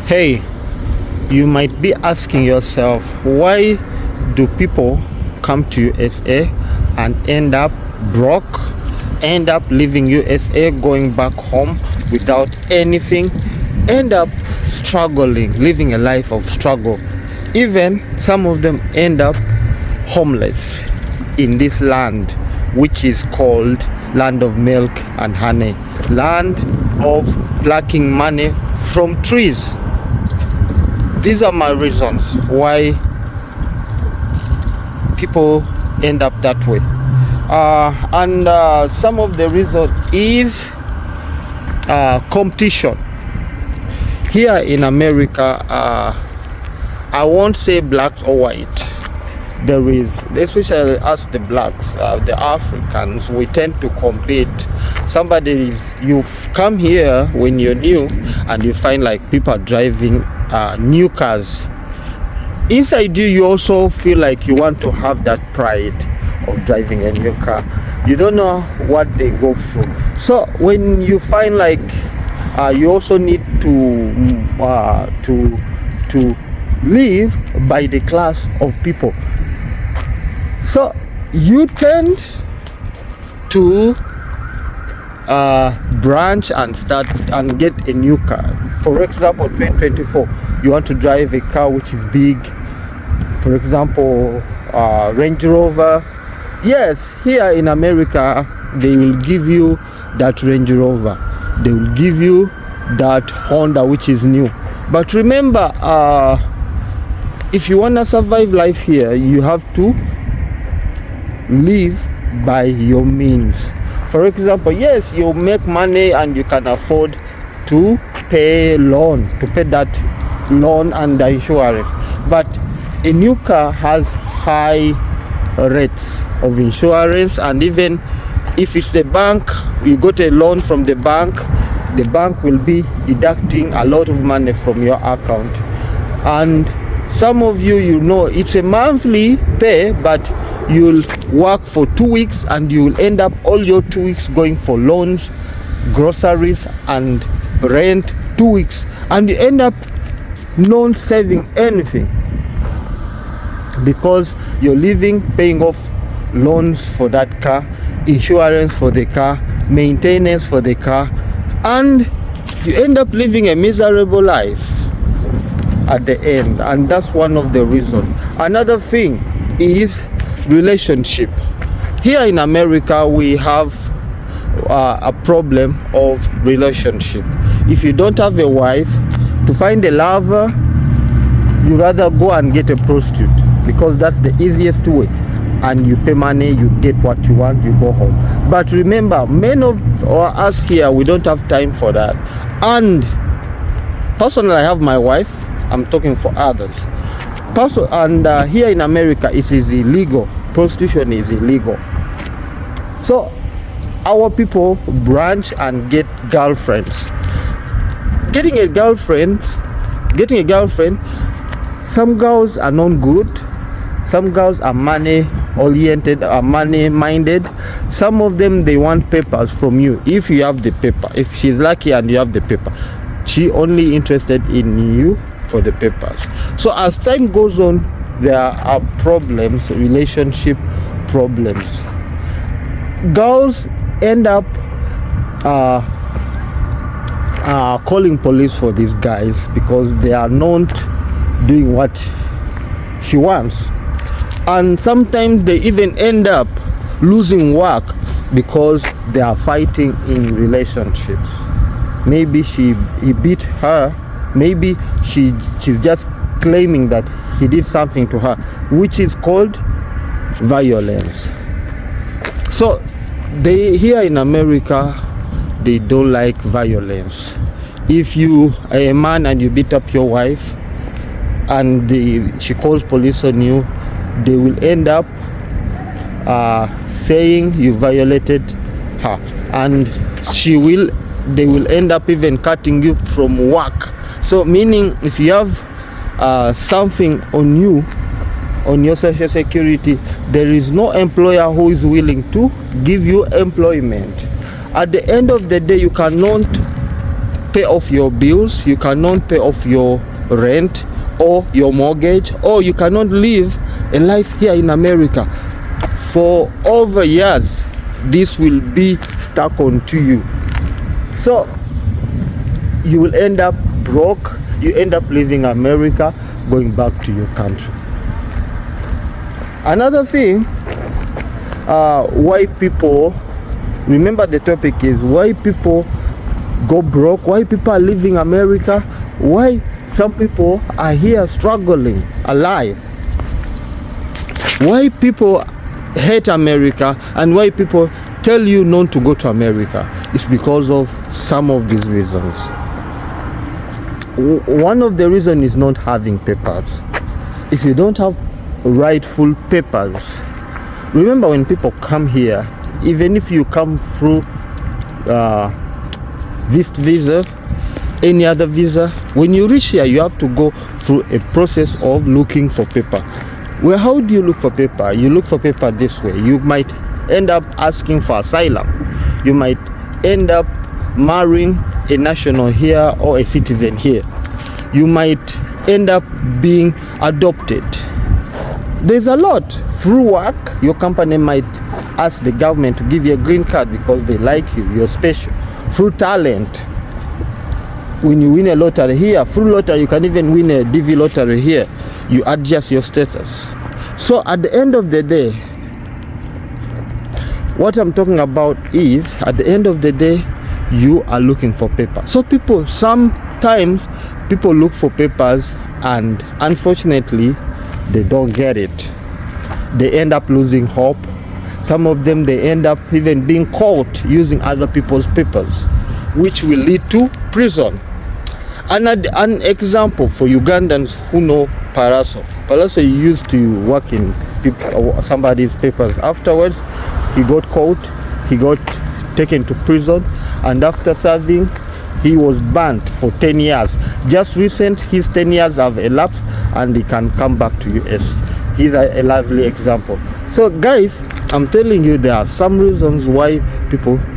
Hey, you might be asking yourself, why do people come to USA and end up broke, end up leaving USA, going back home without anything, end up struggling, living a life of struggle. Even some of them end up homeless in this land, which is called land of milk and honey, land of plucking money from trees. These are my reasons why people end up that way. And some of the reason is competition. Here in America, I won't say blacks or white. There is, especially us the blacks, the Africans, we tend to compete. You've come here when you're new and you find like people are driving new cars. Inside you also feel like you want to have that pride of driving a new car. You don't know what they go through. So when you find like you also need to live by the class of people, so you tend to branch and start and get a new car. For example, 2024, you want to drive a car which is big. For example, Range Rover. Yes, here in America, they will give you that Range Rover. They will give you that Honda, which is new. But remember, if you want to survive life here, you have to live by your means. For example, yes, you make money and you can afford to pay that loan and the insurance. But a new car has high rates of insurance, and even if it's the bank, you got a loan from the bank will be deducting a lot of money from your account. And some of you know it's a monthly pay, but you'll work for 2 weeks and you'll end up all your 2 weeks going for loans, groceries and rent. 2 weeks, and you end up not saving anything because you're living paying off loans for that car, insurance for the car, maintenance for the car, and you end up living a miserable life at the end. And that's one of the reasons. Another thing is relationship. Here in America, we have a problem of relationship. If you don't have a wife, to find a lover, you rather go and get a prostitute, because that's the easiest way, and you pay money, you get what you want, you go home. But remember, many of us here, we don't have time for that. And personally, I have my wife. I'm talking for others. And here in America, it is illegal. Prostitution is illegal. So our people branch and get girlfriends. Getting a girlfriend, some girls are not good. Some girls are money oriented, are money minded. Some of them, they want papers from you. If you have the paper, if she's lucky and you have the paper, she only interested in you for the papers. So as time goes on, there are problems, relationship problems. Girls end up calling police for these guys because they are not doing what she wants. And sometimes they even end up losing work because they are fighting in relationships. Maybe he beat her. Maybe she's just claiming that he did something to her, which is called violence. So here in America, they don't like violence. If you are a man and you beat up your wife and she calls police on you, they will end up saying you violated her, and they will end up even cutting you from work. So meaning, if you have something on you, on your social security, there is no employer who is willing to give you employment. At the end of the day, you cannot pay off your bills, you cannot pay off your rent or your mortgage, or you cannot live a life here in America. For over years, this will be stuck onto you. So you will end up broke, you end up leaving America, going back to your country. Another thing, why people, remember the topic is why people go broke, why people are leaving America, why some people are here struggling alive, why people hate America, and why people tell you not to go to America. It's because of some of these reasons. One of the reasons is not having papers. If you don't have rightful papers, remember when people come here, even if you come through this visa, any other visa, when you reach here, you have to go through a process of looking for paper. Well, how do you look for paper? You look for paper this way. You might end up asking for asylum. You might end up marrying a national here or a citizen here. You might end up being adopted. There's a lot. Through work, your company might ask the government to give you a green card because they like you, you're special. Through talent, when you win a lottery here, through lottery you can even win a DV lottery here. You adjust your status. So at the end of the day, what I'm talking about is, at the end of the day, you are looking for paper. So sometimes people look for papers and unfortunately they don't get it. They end up losing hope. Some of them, they end up even being caught using other people's papers, which will lead to prison. An example for Ugandans who know Paraso. Paraso used to work in somebody's papers. Afterwards, he got caught, he got taken to prison, and after serving, he was banned for 10 years. Just recent, his 10 years have elapsed and he can come back to US. He's a lovely example. So guys, I'm telling you, there are some reasons why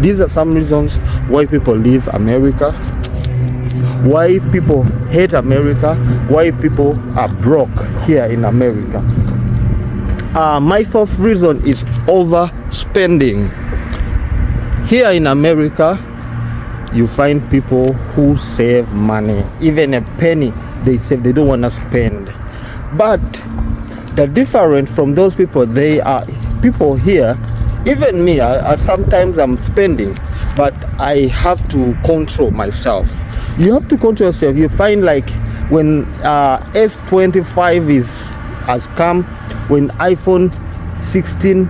these are some reasons why people leave America, why people hate America, why people are broke here in America. My fourth reason is overspending. Here in America, you find people who save money. Even a penny they save, they don't want to spend. But the difference from those people, they are people here, even me, sometimes I'm spending, but I have to control myself. You have to control yourself. You find like when S25 has come, when iPhone 16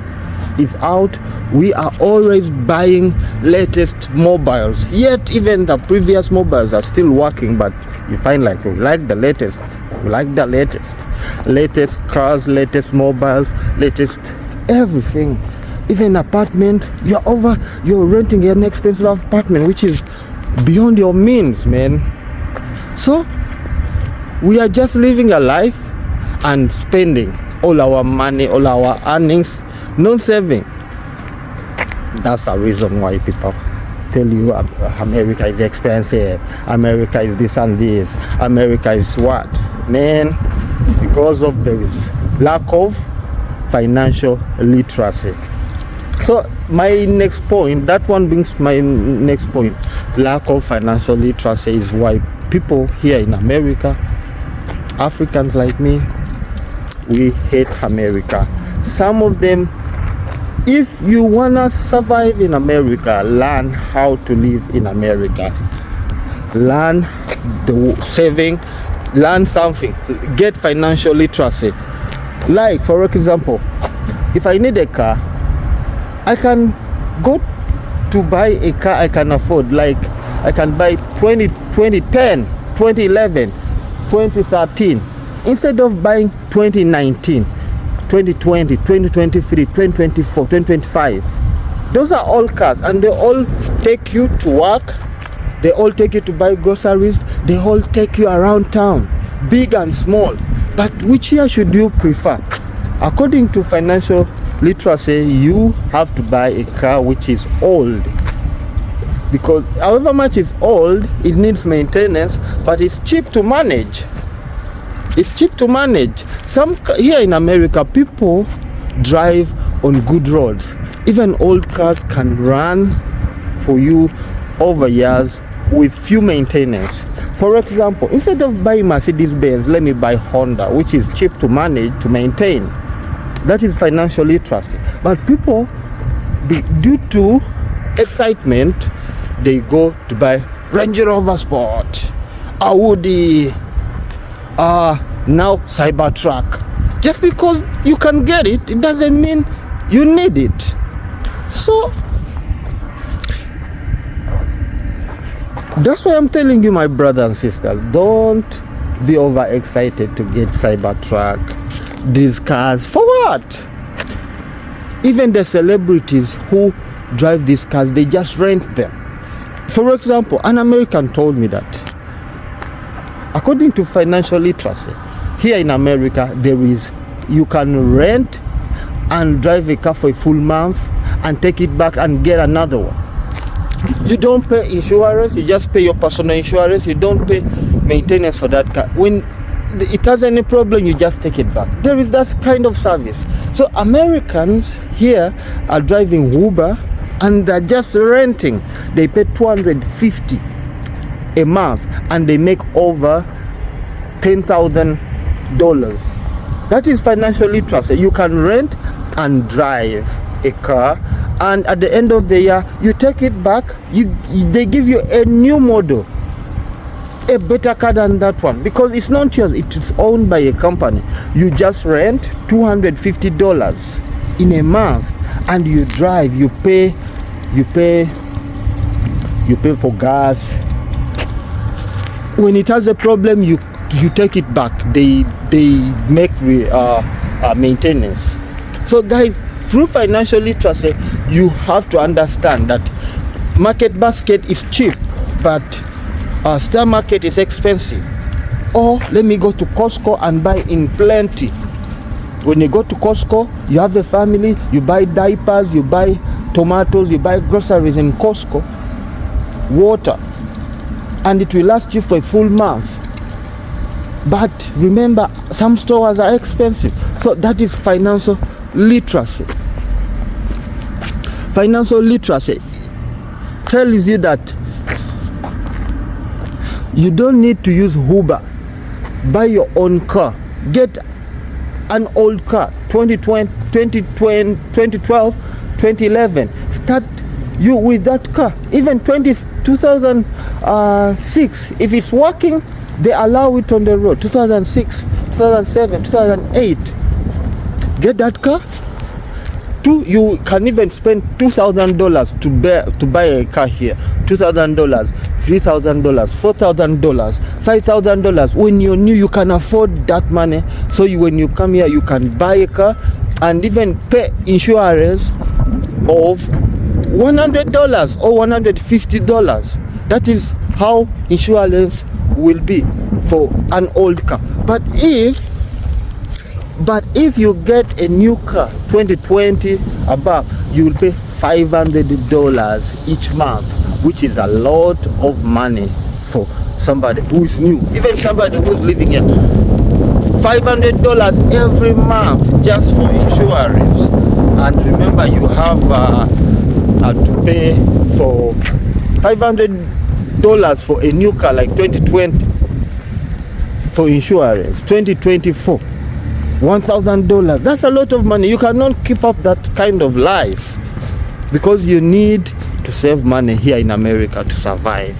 is out, we are always buying latest mobiles, yet even the previous mobiles are still working, but you find like we like the latest cars, latest mobiles, latest everything. Even apartment, you're renting an expensive apartment which is beyond your means, man. So we are just living a life and spending all our money, all our earnings, not saving. That's a reason why people tell you America is expensive, America is this and this, America is what. Man, it's because of there is lack of financial literacy. So my next point, that one brings my next point. Lack of financial literacy is why people here in America, Africans like me, we hate America. Some of them, if you wanna survive in America, learn how to live in America. Learn the saving, learn something, get financial literacy. Like for example, if I need a car, I can go to buy a car I can afford. Like I can buy 2010, 2011, 2013 instead of buying 2019, 2020, 2023, 2024, 2025. Those are all cars and they all take you to work, they all take you to buy groceries, they all take you around town, big and small. But which year should you prefer? According to financial literacy, you have to buy a car which is old. because however much is old, it needs maintenance, but it's cheap to manage. It's cheap to manage. Here in America, people drive on good roads. Even old cars can run for you over years with few maintenance. For example, instead of buying Mercedes-Benz, let me buy Honda, which is cheap to manage, to maintain. That is financial literacy. But people, due to excitement, they go to buy Range Rover Sport, Audi, now Cybertruck. Just because you can get it, it doesn't mean you need it. So that's why I'm telling you, my brother and sister, don't be overexcited to get Cybertruck, these cars. For what? Even the celebrities who drive these cars, they just rent them. For example, an American told me that according to financial literacy, here in America, you can rent and drive a car for a full month and take it back and get another one. You don't pay insurance, you just pay your personal insurance. You don't pay maintenance for that car. When it has any problem, you just take it back. There is that kind of service. So Americans here are driving Uber and they're just renting. They pay $250 a month and they make over $10,000. That is financial literacy. You can rent and drive a car, and at the end of the year you take it back. They give you a new model, a better car than that one, because it's not yours, it is owned by a company. You just rent $250 in a month and you drive. You pay for gas. When it has a problem, you take it back. They make maintenance. So guys, through financial literacy, you have to understand that market basket is cheap, but star market is expensive. Or let me go to Costco and buy in plenty. When you go to Costco, you have a family, you buy diapers, you buy tomatoes, you buy groceries in Costco, water, and it will last you for a full month. But remember, some stores are expensive. So that is financial literacy. Financial literacy tells you that you don't need to use Uber. Buy your own car. Get an old car, 2012, 2011. Start you with that car. Even 2006, if it's working, they allow it on the road. 2006, 2007, 2008. Get that car. You can even spend $2,000 to buy a car here. $2,000, $3,000, $4,000, $5,000. When you're new, you can afford that money. So when you come here, you can buy a car and even pay insurance of $100 or $150. That is how insurance will be for an old car. But if you get a new car, 2020 above, you will pay $500 each month, which is a lot of money for somebody who is new, even somebody who is living here. $500 every month just for insurance. And remember, you have to pay for $500 for a new car like 2020 for insurance. 2024, $1,000. That's a lot of money. You cannot keep up that kind of life because you need to save money here in America to survive.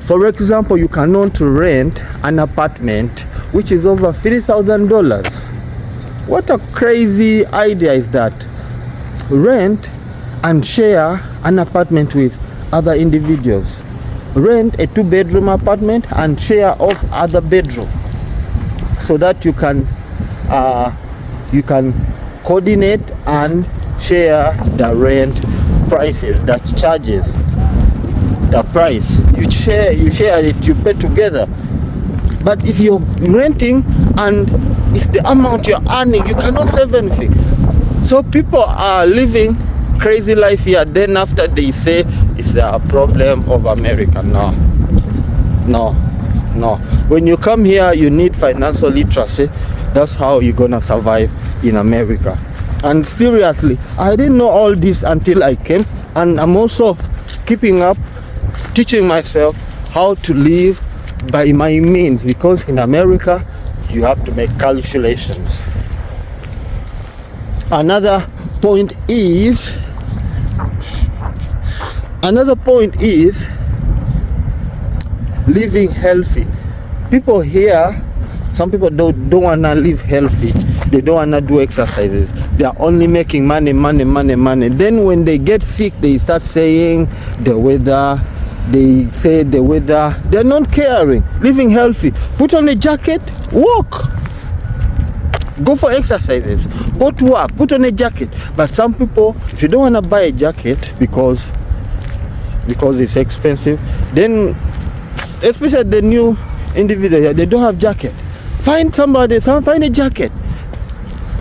For example, you cannot rent an apartment which is over $3,000. What a crazy idea is that? Rent and share an apartment with other individuals. Rent a 2-bedroom apartment and share off other bedroom, so that you can coordinate and share the rent prices, that charges, the price. You share it, you pay together. But if you're renting and it's the amount you're earning, you cannot save anything. So people are living crazy life here. Then after they say it's a problem of America. No. When you come here, you need financial literacy. That's how you're gonna survive in America. And seriously, I didn't know all this until I came, and I'm also keeping up, teaching myself how to live by my means, because in America you have to make calculations. Another point is living healthy. People here, some people don't want to live healthy. They don't want to do exercises. They are only making money. Then when they get sick, they start saying the weather. They say the weather. They're not caring. Living healthy. Put on a jacket, walk. Go for exercises. Go to work. Put on a jacket. But some people, if you don't want to buy a jacket because it's expensive, then especially the new individuals, they don't have jacket. Find a jacket.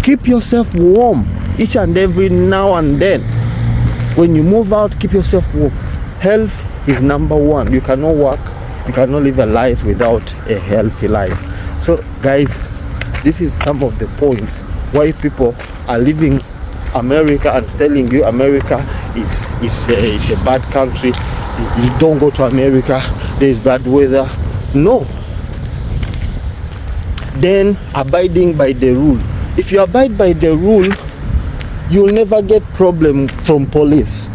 Keep yourself warm each and every now and then. When you move out, keep yourself warm. Health is number one. You cannot work, you cannot live a life without a healthy life. So guys, this is some of the points why people are leaving America and telling you America is a bad country. You don't go to America, there is bad weather. No. Then abiding by the rule. If you abide by the rule, you'll never get problem from police.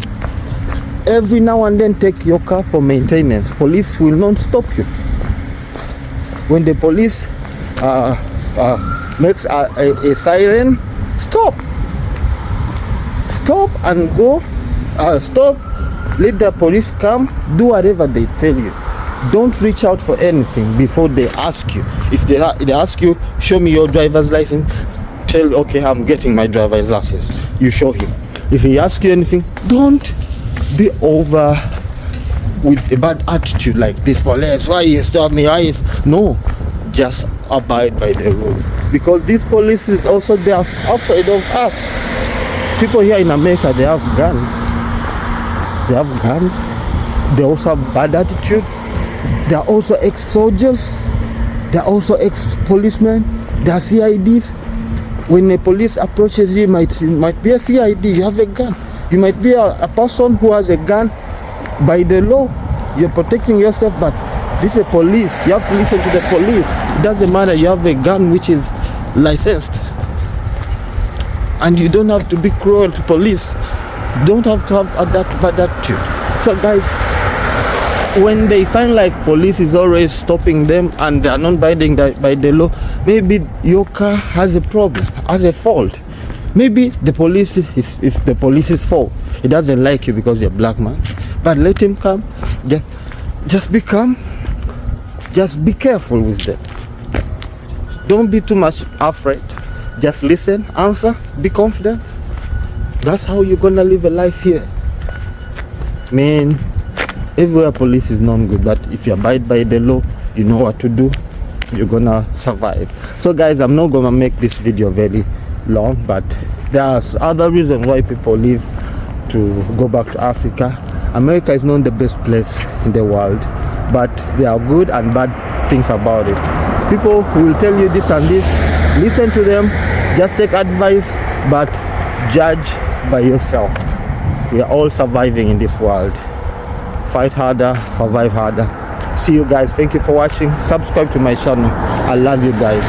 Every now and then take your car for maintenance. Police will not stop you. When the police makes a siren, stop and go. Stop, let the police come, do whatever they tell you. Don't reach out for anything before they ask you. If they ask you, show me your driver's license, tell, okay, I'm getting my driver's license. You show him. If he asks you anything, don't be over with a bad attitude like this police, why you stop me, no, just abide by the rule, because these police is also, they are afraid of us. People here in America, they have guns, they also have bad attitudes, they are also ex-soldiers, they are also ex-policemen, they are CIDs. When a police approaches you, might be a CID, you have a gun. You might be a person who has a gun. By the law, you're protecting yourself, but this is a police. You have to listen to the police. It doesn't matter, you have a gun which is licensed. And you don't have to be cruel to police. You don't have to have that bad attitude. So guys, when they find like police is always stopping them and they are not abiding by the law, maybe your car has a problem, has a fault. Maybe the police is the police's fault. He doesn't like you because you're a black man. But let him come. Just be calm. Just be careful with them. Don't be too much afraid. Just listen, answer, be confident. That's how you're gonna live a life here. Man, everywhere police is not good, but if you abide by the law, you know what to do, you're gonna survive. So guys, I'm not gonna make this video very long, but there's other reasons why people leave to go back to Africa. America is not the best place in the world, but there are good and bad things about it. People who will tell you this and this, listen to them, just take advice, but judge by yourself. We are all surviving in this world. Fight harder, survive harder. See you guys. Thank you for watching. Subscribe to my channel. I love you guys.